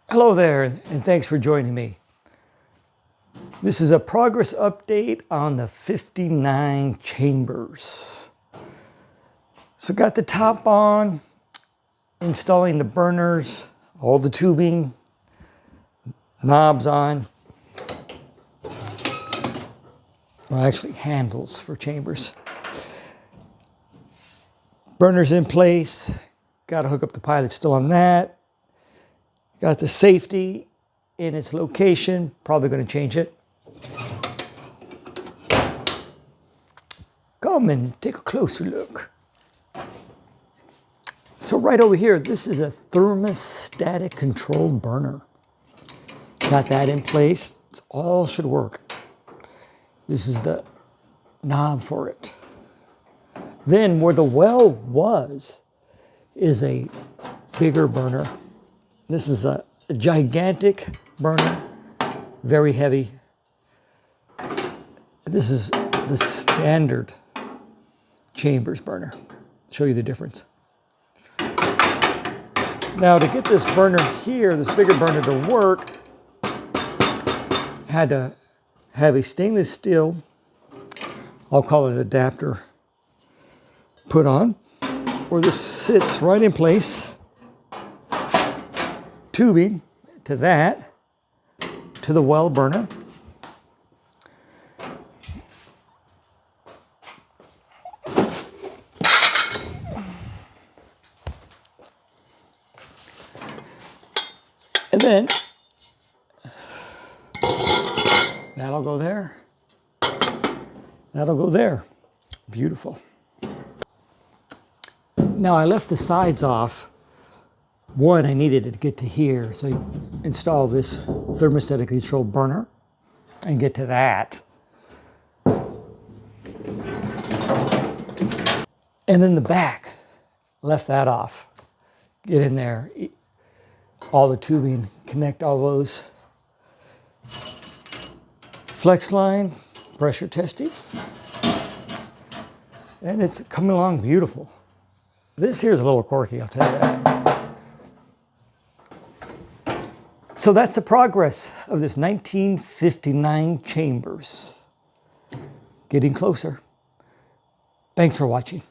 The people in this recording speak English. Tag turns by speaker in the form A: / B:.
A: Hello there, and thanks for joining me. This is a progress update on the 59 chambers. So got the top on, installing the burners, all the tubing, knobs on. Well, actually handles for chambers. Burners in place. Got to hook up the pilot still on that. Got the safety in its location. Probably going to change it. Come and take a closer look. So right over here, this is a thermostatic controlled burner. Got that in place. It all should work. This is the knob for it. Then where the well was is a bigger burner. This is a gigantic burner, very heavy. This is the standard chambers burner. Show you the difference. Now to get this burner here, this bigger burner to work, had to have a stainless steel, I'll call it adapter, put on, where this sits right in place. Tubing to that, to the well burner. And then that'll go there. That'll go there. Beautiful. Now I left the sides off. One, I needed to get to here, so I install this thermostatically controlled burner and get to that. And then the back, left that off. Get in there, all the tubing, connect all those. Flex line, pressure testing. And it's coming along beautiful. This here is a little quirky, I'll tell you that. So that's the progress of this 1959 chambers. Getting closer. Thanks for watching.